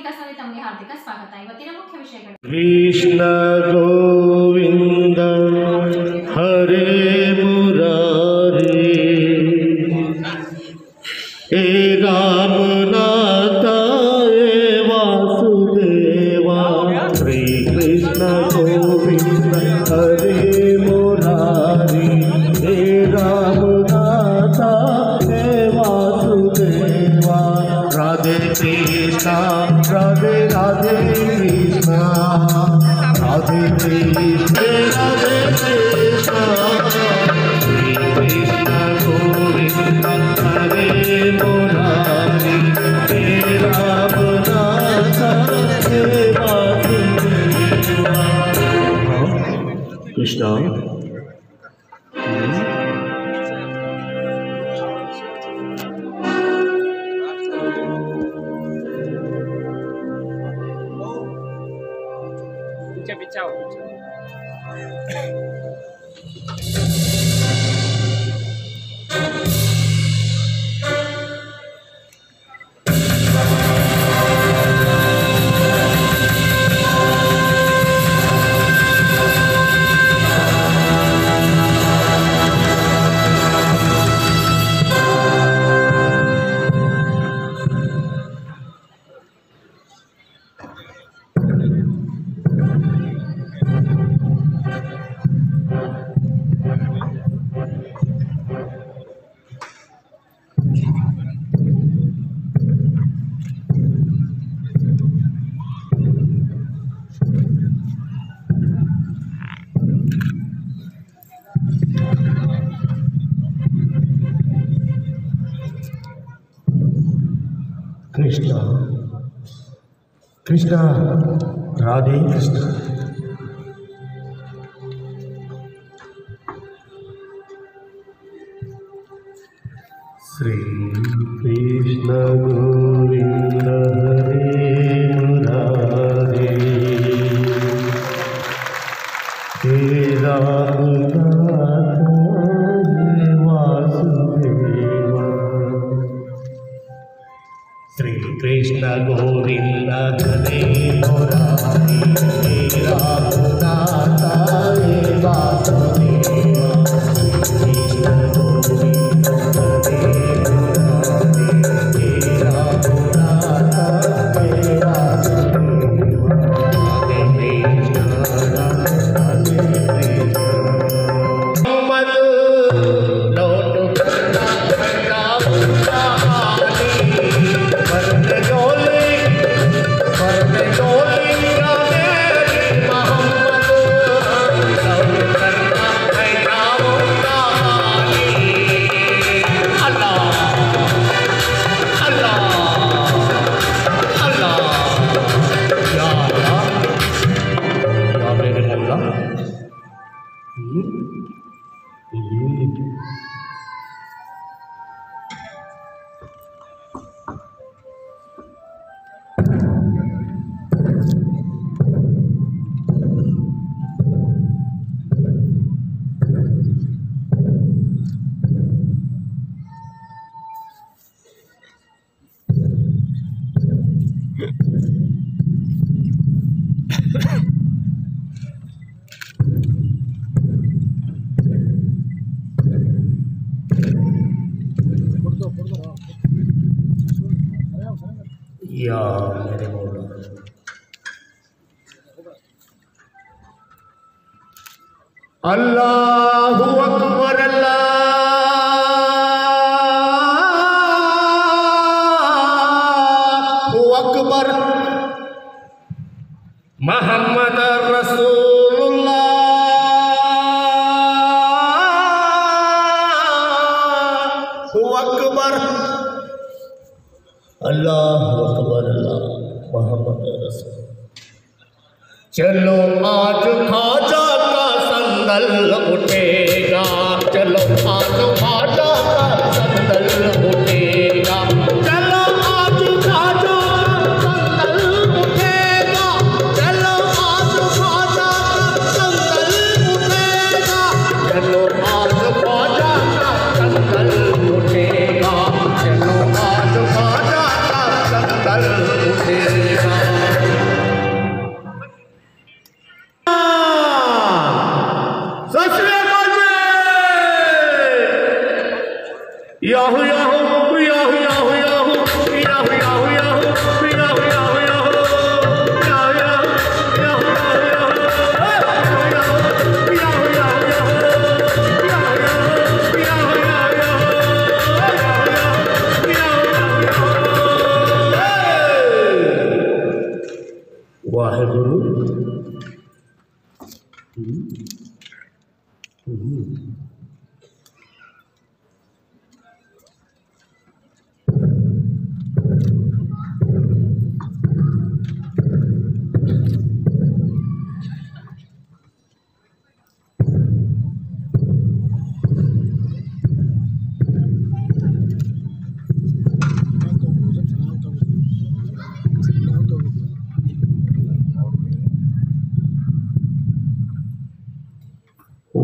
ವಿಕಾಸದಲ್ಲಿ ತಮಗೆ ಹಾರ್ದಿಕ ಸ್ವಾಗತ. ಇವತ್ತಿನ ಮುಖ್ಯ ವಿಷಯಗಳು: ಕೃಷ್ಣ ಗೋವಿಂದ ಹರೇ ಮುರಾರಿ, ಹೇ ರಾಮನಾಥ ಹೇ ವಾಸುದೇವ. ಶ್ರೀ ಕೃಷ್ಣ ಗೋವಿಂದ ಹರೇ ಮುರಾರಿ, ಹೇ ರಾಮನಾಥ ಹೇ ವಾಸುದೇವ. ರಾಧೆ ಕೃಷ್ಣ ರಾಧೆ ರಾಧೆ ಕೃಷ್ಣ, राधे कृष्ण राधे कृष्ण, श्री कृष्ण गोविंद हरे मुरारी, हे रामनाथ हे वासुदेव. कृष्ण Ciao. कृष्ण कृष्ण राधे कृष्ण. श्री कृष्ण गोविंद हरे मुरारी, हे रामनाथ हे वासुदेव. श्री कृष्ण गोविंद हरे मुरारी, हे रामनाथ हे वासुदेव. श्री कृष्ण गोविंद हरे मुरारी, हे रामनाथ हे वासुदेव. हरे कृष्ण हरे कृष्ण. मोहम्मद लौट करना या मेरे मौला. अल्लाहु अकबर अल्लाहु अकबर, मोहम्मद रसूलुल्लाह अकबर. अल्लाहु अकबर अल्लाह मोहम्मद रसूल. चलो आज ख्वाजा का संदल उठेगा, चलो आज ख्वाजा का संदल उठेगा, चलो आज ख्वाजा का संदल उठेगा, चलो आज ख्वाजा का संदल उठेगा, चलो आज ख्वाजा का संदल उठेगा, चलो आज ख्वाजा का संदल उठेगा. वाहेगुरु।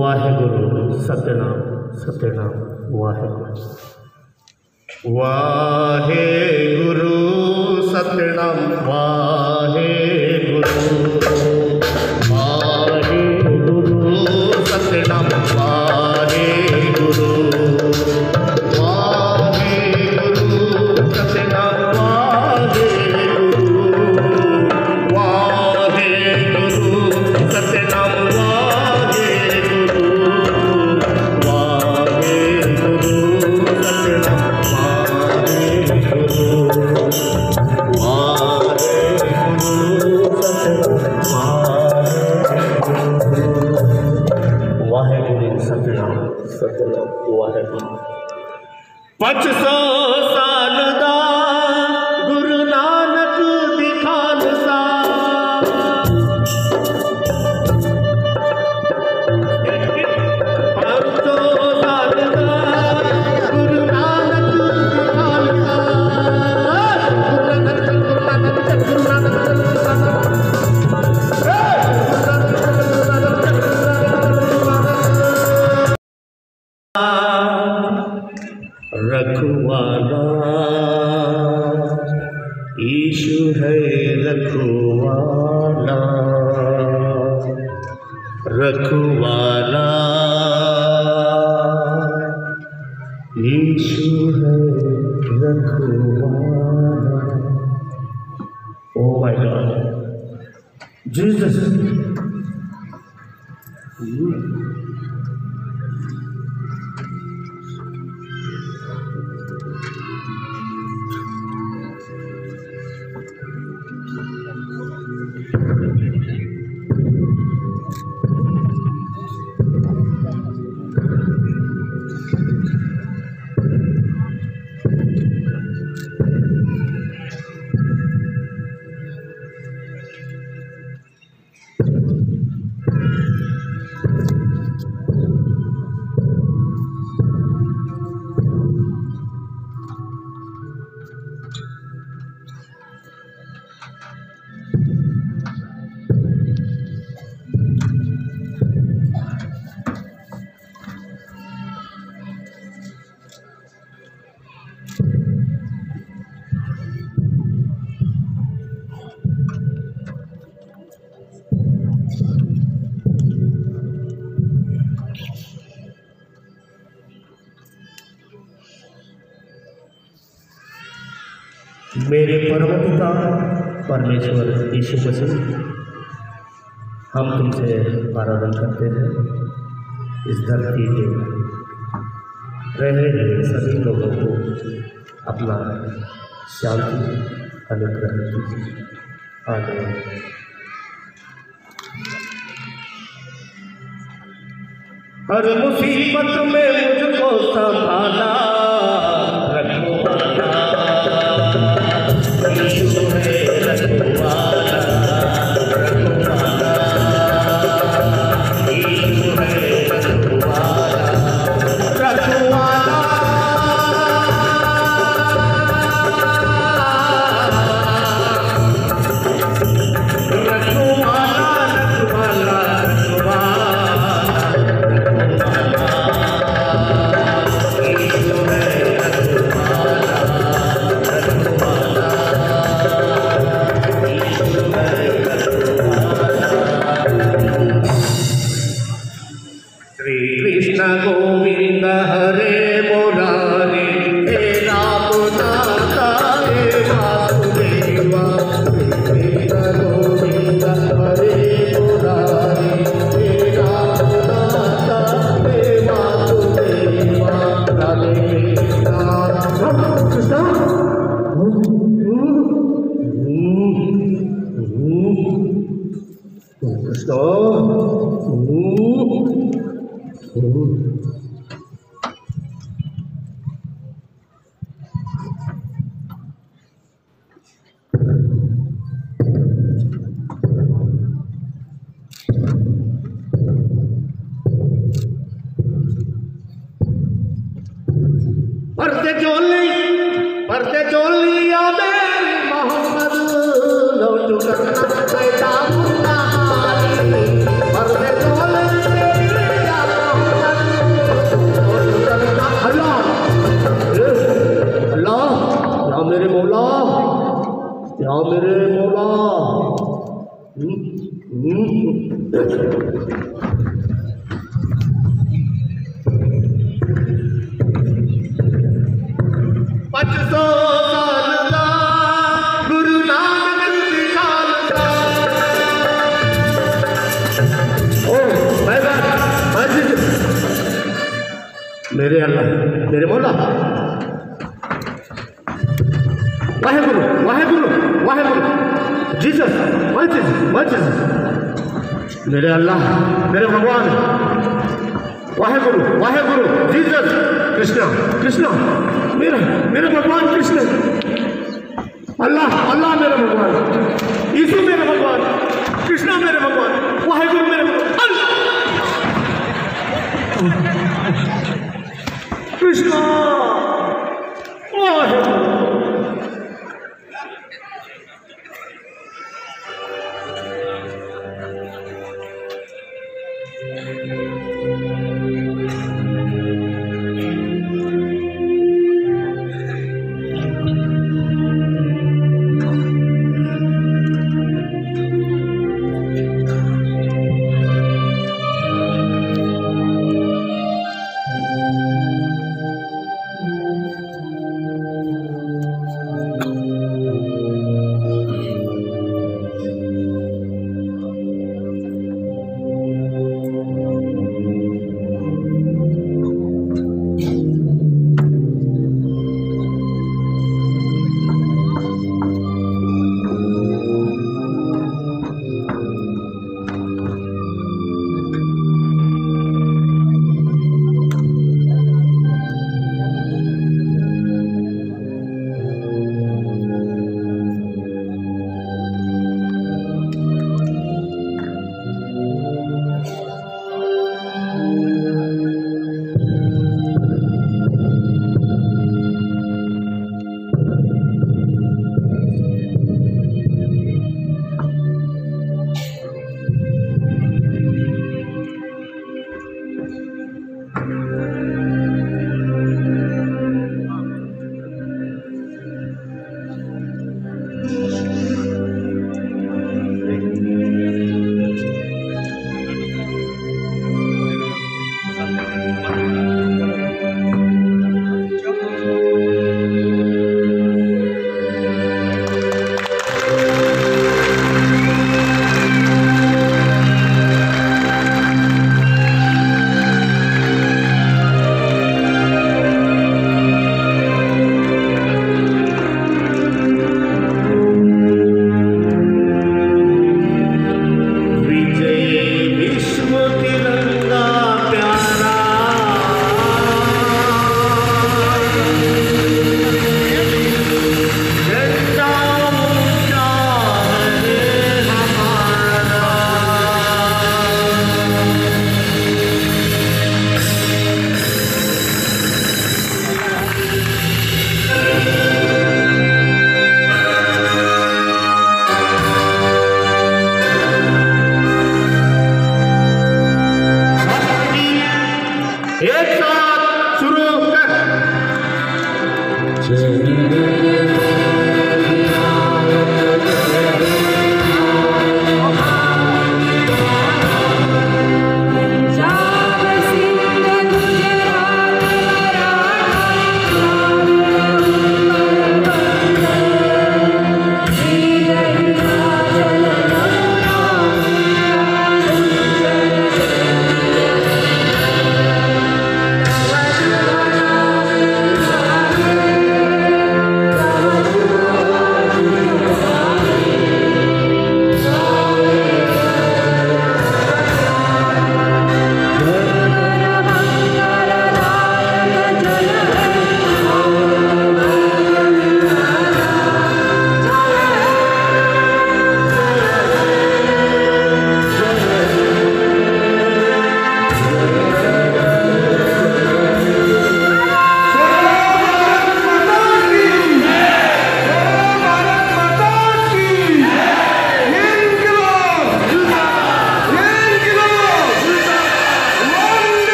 वाहेगुरु सतनाम सतनाम वाहेगुरु। वाहेगुरु सतनाम वाहेगुरु। वाहेगुरु सतनाम वाहेगुरु। वाहेगुरु सतनाम वाहेगुरु। वाहेगुरु सतनाम पच सौ साल दा गुरु नानक दी खालसा। पच सौ साल दा गुरु नानक दी खालसा। रखवाला ईशु है रखवाला। रखवाला ईशु है रखवाला। Oh my God Jesus. मेरे परम पिता परमेश्वर यीशु मसीह, हम तुमसे आराधना करते हैं इस धरती के रहे हुए सभी लोगों को अपना शांति अनुग्रह कीजिए। आमीन। हर मुसीबत में मुझको संभाला रखवाला। यीशु है रखवाला। रखवाला यीशु है रखवाला। रखवाला रखवाला। कृष्ण। पर्दे चोली याद मोहम्मद लौट करना पैदा मुन्ना आली। पर्दे चोली याद मोहम्मद लौट करना। अल्लाह अल्लाह या मेरे मौला, या मेरे मौला। मेरे अल्लाह मेरे मौला, Waheguru Waheguru Waheguru, Jesus my Jesus, मेरे अल्लाह मेरे भगवान, वाहेगुरु वाहेगुरु, जीसस, कृष्ण कृष्ण, मेरे भगवान कृष्ण, अल्लाह अल्लाह मेरे भगवान, यीशु मेरे भगवान, कृष्ण मेरे भगवान, वाहेगुरु मेरे भगवान, कृष्ण वाहेगुरु।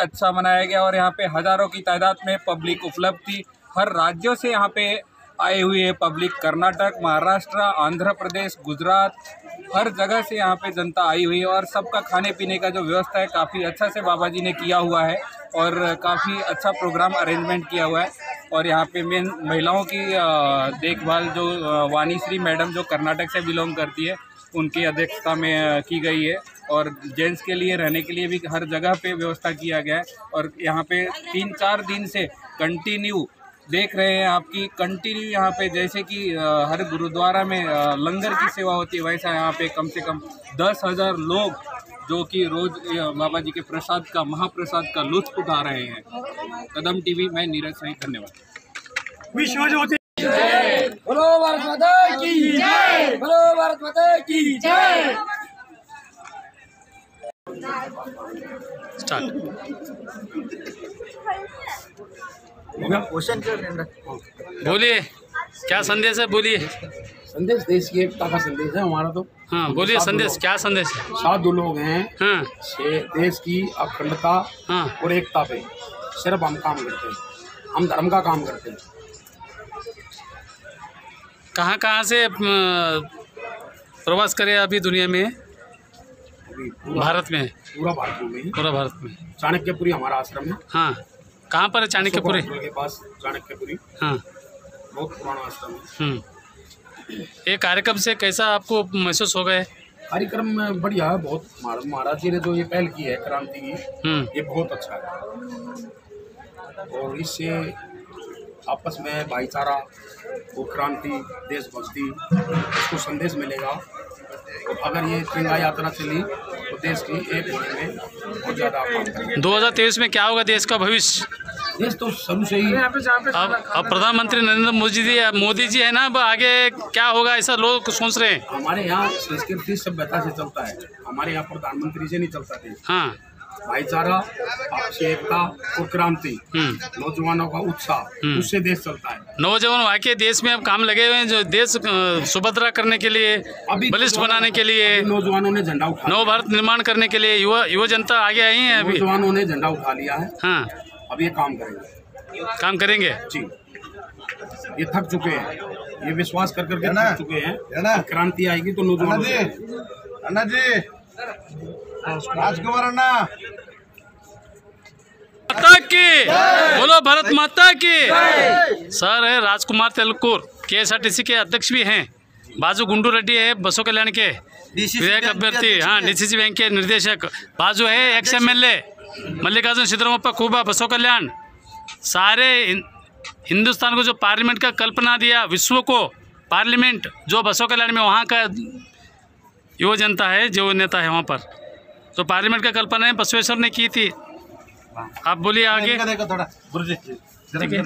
अच्छा मनाया गया और यहाँ पे हज़ारों की तादाद में पब्लिक उपलब्ध थी। हर राज्यों से यहाँ पे आई हुई है पब्लिक, कर्नाटक, महाराष्ट्र, आंध्र प्रदेश, गुजरात, हर जगह से यहाँ पे जनता आई हुई है और सबका खाने पीने का जो व्यवस्था है काफ़ी अच्छा से बाबा जी ने किया हुआ है और काफ़ी अच्छा प्रोग्राम अरेंजमेंट किया हुआ है। और यहाँ पे मेन महिलाओं की देखभाल जो वाणीश्री मैडम जो कर्नाटक से बिलोंग करती है उनकी अध्यक्षता में की गई है और जेंट्स के लिए रहने के लिए भी हर जगह पे व्यवस्था किया गया है। और यहाँ पे 3-4 दिन से कंटिन्यू देख रहे हैं आपकी कंटिन्यू यहाँ पे जैसे कि हर गुरुद्वारा में लंगर की सेवा होती है वैसा यहाँ पे कम से कम 10,000 लोग जो कि रोज बाबा जी के प्रसाद का महाप्रसाद का लुत्फ उठा रहे हैं। कदम टीवी में नीरज सही, धन्यवाद। विश्व ज्योति बोलो भारत माता की जय, बोलो भारत माता की जय। बोलिए, क्या संदेश है, बोलिए। संदेश देश की एकता का संदेश है हमारा तो। हाँ बोलिए, संदेश क्या संदेश है? साधु लोग हैं। हाँ देश की अखंडता हाँ और एकता पे सिर्फ हम काम करते हैं, हम धर्म का काम करते हैं। कहाँ कहाँ से प्रवास करे अभी दुनिया में? भारत में? पूरा भारत में, पूरा भारत में। चाणक्यपुरी हमारा आश्रम है। हाँ, कहाँ पर है चाणक्यपुरी? के पास चाणक्यपुरी। हाँ, बहुत पुराना आश्रम है। ये कार्यक्रम से कैसा आपको महसूस हो गए? कार्यक्रम में बढ़िया है, बहुत। महाराज जी ने जो ये पहल की है क्रांति की, ये बहुत अच्छा है और इससे आपस में भाईचारा और क्रांति, देशभक्ति, इसको संदेश मिलेगा। और अगर ये तिरंगा यात्रा चली तो देश की एक होने में बहुत ज़्यादा काम करेंगे। 2023 में क्या होगा देश का भविष्य? देश तो शुरू से ही अब प्रधानमंत्री नरेंद्र मोदी जी है ना, अब आगे क्या होगा ऐसा लोग सोच रहे हैं। हमारे यहाँ संस्कृति सभ्यता से चलता है, हमारे यहाँ प्रधानमंत्री से नहीं चलता देश। हाँ, भाईचारा, आपसी एकता और क्रांति, नौजवानों का उत्साह, उससे देश चलता है। नौजवान वाकई देश में अब काम लगे हुए हैं, जो देश सुभद्रा करने के लिए, बलिष्ठ बनाने के लिए, नौजवानों ने झंडा उठा, नव भारत निर्माण करने के लिए युवा जनता आगे आई है। अभी नौजवानों ने झंडा उठा लिया है। हाँ, अब ये काम करेंगे, काम करेंगे जी। ये थक चुके हैं, ये विश्वास कर करके थक चुके हैं। क्रांति आएगी तो नौजवान अन्ना जी, राजकुमार अन्ना, माता की बोलो, भारत माता की। सर है राजकुमार तेलकुर, KSRTC के अध्यक्ष भी हैं। बाजू गुंडू रेड्डी है बसों कल्याण के विधायक अभ्यर्थी, हाँ DCC बैंक के निर्देशक। बाजू है XMLA मल्लिकार्जुन सिद्धरामप्पा खूबा बसों कल्याण। सारे हिंदुस्तान को जो पार्लियामेंट का कल्पना दिया, विश्व को पार्लियामेंट जो बसों कल्याण में, वहाँ का युवा जनता है, जो नेता है वहाँ पर, तो पार्लियामेंट का कल्पना है बसवेश्वर ने की थी। आप बोलिए आगे। थोड़ा गुरुजी, ठीक है।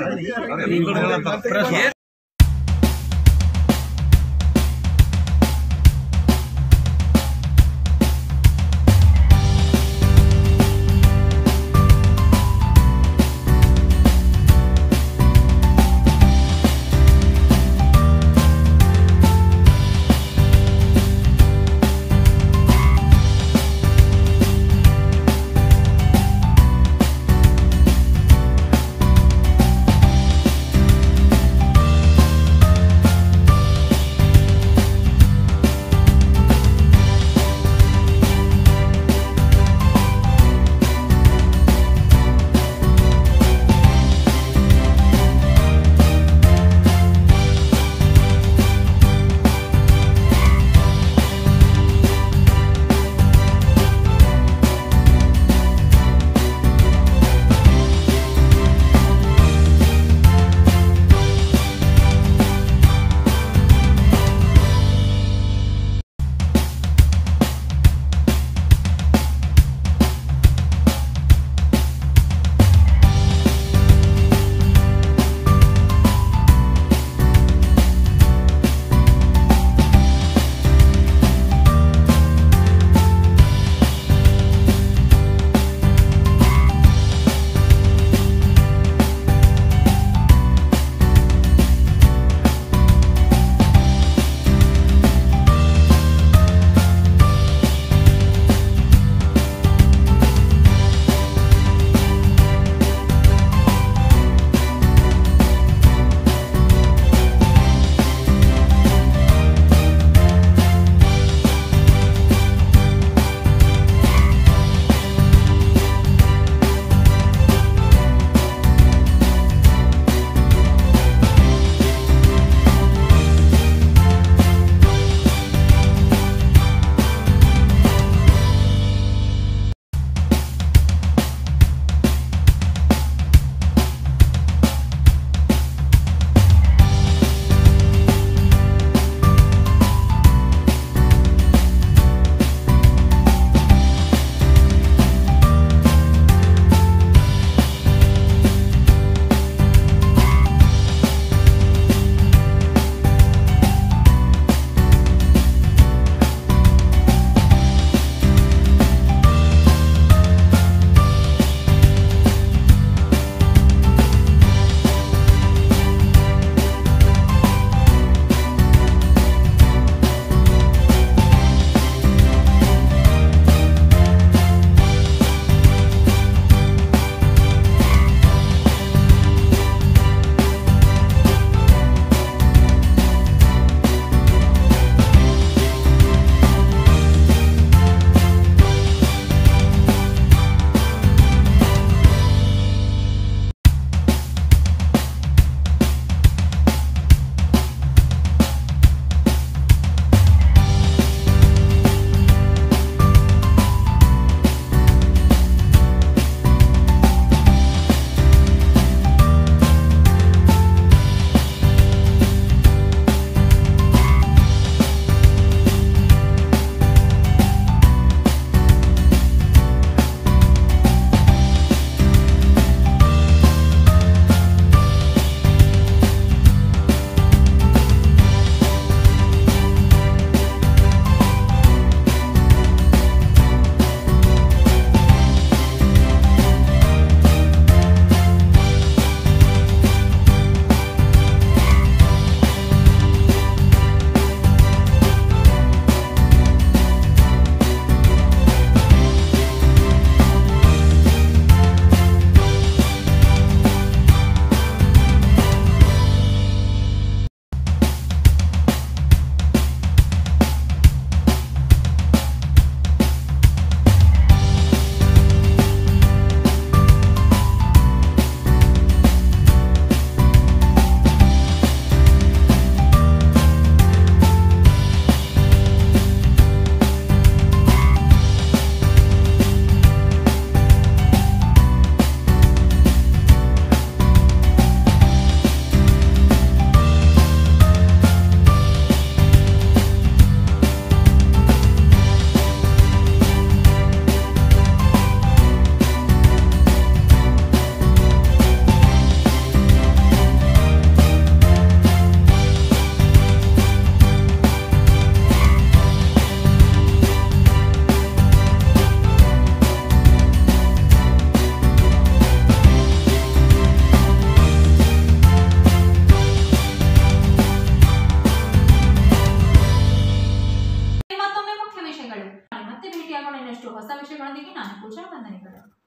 ವಿಷಯಗಳು. ಮತ್ತೆ ಭೇಟಿಯಾಗೋಣ ಇನ್ನಷ್ಟು ಹೊಸ ವಿಷಯಗಳೊಂದಿಗೆ. ನಾನು ಪೂಜಾ ವಂದನೆಗಳು.